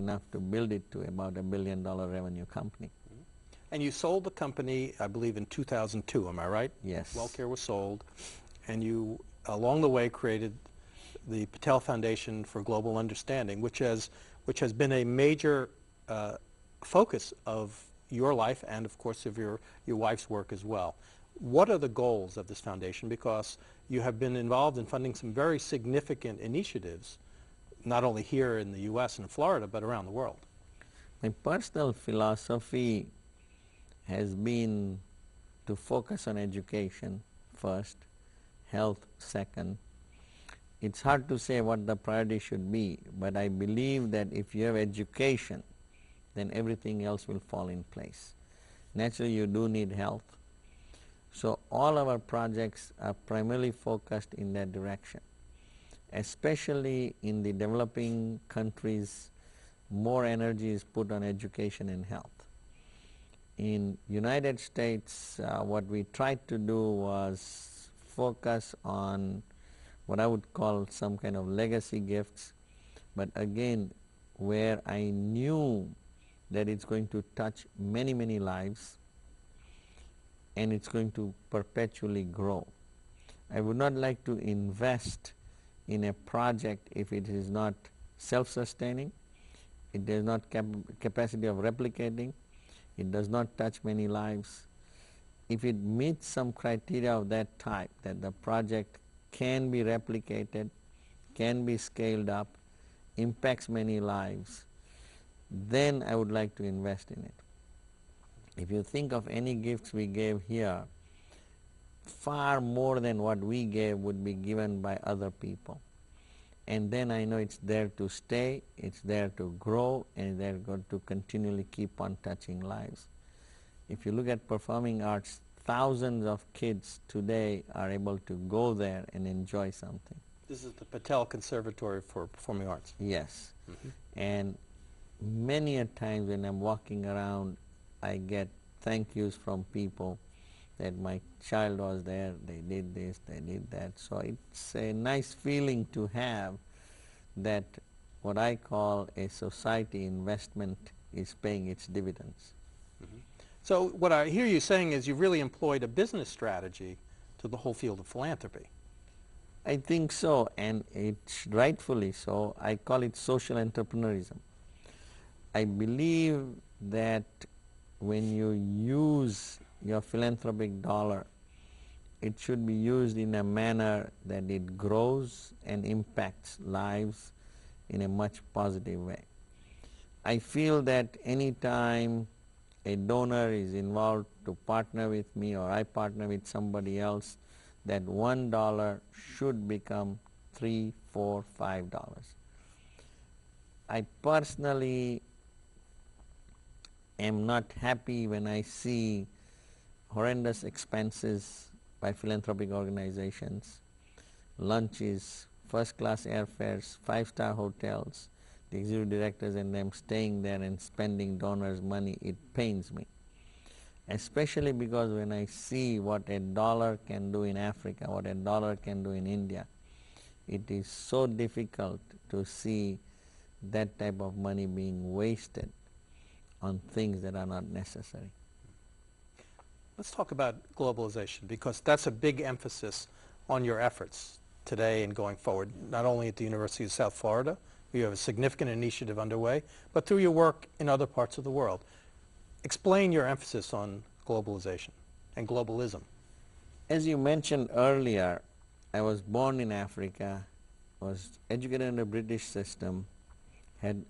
enough to build it to about $1 billion revenue company. And you sold the company, I believe, in 2002, am I right? Yes. WellCare was sold, and you, along the way, created the Patel Foundation for Global Understanding, which has been a major focus of your life and, of course, of your wife's work as well. What are the goals of this foundation? Because you have been involved in funding some very significant initiatives, not only here in the U.S. and Florida, but around the world. My personal philosophy has been to focus on education first, health second. It's hard to say what the priority should be, but I believe that if you have education, then everything else will fall in place. Naturally, you do need health. So all our projects are primarily focused in that direction. Especially in the developing countries, more energy is put on education and health. In United States, what we tried to do was focus on what I would call some kind of legacy gifts, but again, where I knew that it's going to touch many, many lives and it's going to perpetually grow. I would not like to invest in a project if it is not self-sustaining, it does not capacity of replicating, it does not touch many lives. If it meets some criteria of that type, that the project can be replicated, can be scaled up, impacts many lives, then I would like to invest in it. If you think of any gifts we gave here, far more than what we gave would be given by other people. And then I know it's there to stay, it's there to grow, and they're going to continually keep on touching lives. If you look at performing arts, thousands of kids today are able to go there and enjoy something. This is the Patel Conservatory for Performing Arts. Yes. And many a times when I'm walking around, I get thank yous from people that my child was there, they did this, they did that. So it's a nice feeling to have that what I call a society investment is paying its dividends. So what I hear you saying is you've really employed a business strategy to the whole field of philanthropy. I think so, and it's rightfully so. I call it social entrepreneurism. I believe that when you use your philanthropic dollar, it should be used in a manner that it grows and impacts lives in a much positive way. I feel that any time a donor is involved to partner with me or I partner with somebody else, that $1 should become $3, $4, $5. I personally am not happy when I see horrendous expenses by philanthropic organizations, lunches, first-class airfares, five-star hotels, the executive directors and them staying there and spending donors' money. It pains me, especially because when I see what a dollar can do in Africa, what a dollar can do in India, it is so difficult to see that type of money being wasted on things that are not necessary. Let's talk about globalization, because that's a big emphasis on your efforts today and going forward, not only at the University of South Florida, you have a significant initiative underway, but through your work in other parts of the world. Explain your emphasis on globalization and globalism. As you mentioned earlier, I was born in Africa, was educated in the British system, had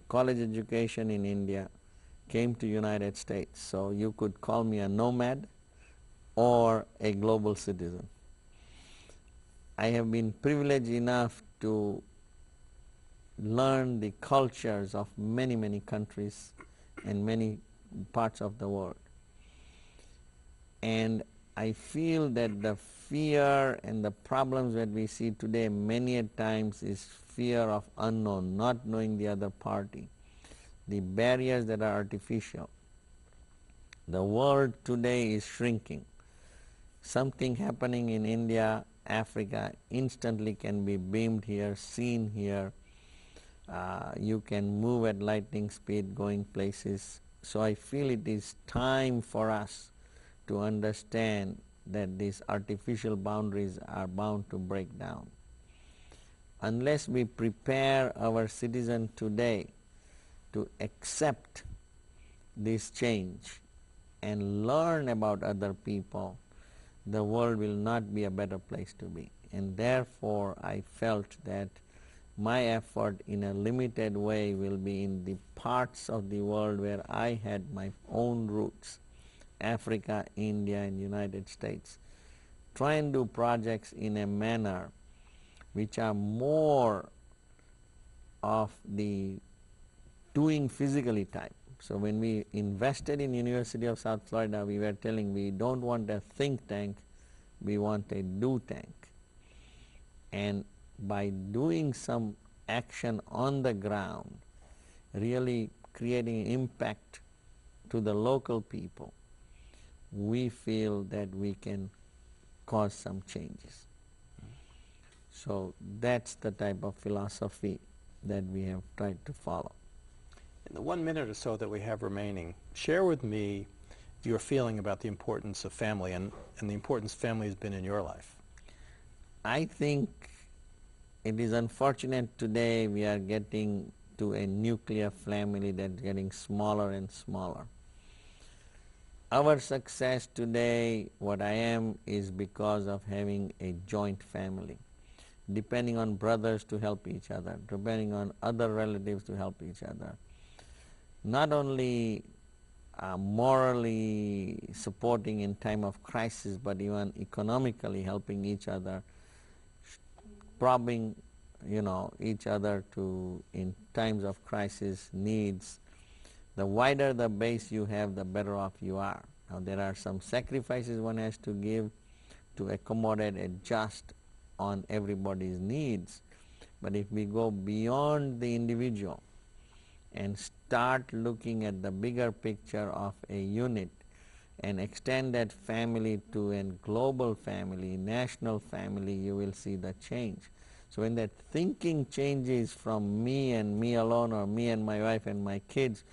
college education in India, came to United States. So you could call me a nomad or a global citizen. I have been privileged enough to learn the cultures of many, many countries and many parts of the world. And I feel that the fear and the problems that we see today many a times is fear of unknown, not knowing the other party, the barriers that are artificial. The world today is shrinking. Something happening in India, Africa, instantly can be beamed here, seen here. You can move at lightning speed going places. So I feel it is time for us to understand that these artificial boundaries are bound to break down. Unless we prepare our citizens today to accept this change and learn about other people, the world will not be a better place to be. And therefore I felt that my effort in a limited way will be in the parts of the world where I had my own roots, Africa, India, and United States. Try and do projects in a manner which are more of the doing physically type. So when we invested in University of South Florida, we were telling we don't want a think tank, we want a do tank. And by doing some action on the ground, really creating impact to the local people, we feel that we can cause some changes. So that's the type of philosophy that we have tried to follow. In the 1 minute or so that we have remaining, share with me your feeling about the importance of family and the importance family has been in your life. I think it is unfortunate today we are getting to a nuclear family that's getting smaller and smaller. Our success today, what I am, is because of having a joint family, depending on brothers to help each other, depending on other relatives to help each other. Not only morally supporting in time of crisis, but even economically helping each other, probing each other to in times of crisis needs. The wider the base you have, the better off you are. Now there are some sacrifices one has to give to accommodate, adjust on everybody's needs. But if we go beyond the individual and start looking at the bigger picture of a unit and extend that family to a global family, national family, you will see the change. So when that thinking changes from me and me alone, or me and my wife and my kids,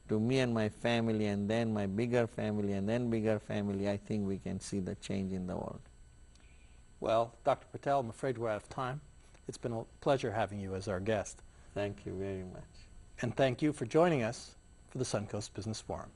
to me and my family, and then my bigger family, and then bigger family, I think we can see the change in the world. Well, Dr. Patel, I'm afraid we're out of time. It's been a pleasure having you as our guest. Thank you very much. And thank you for joining us for the Suncoast Business Forum.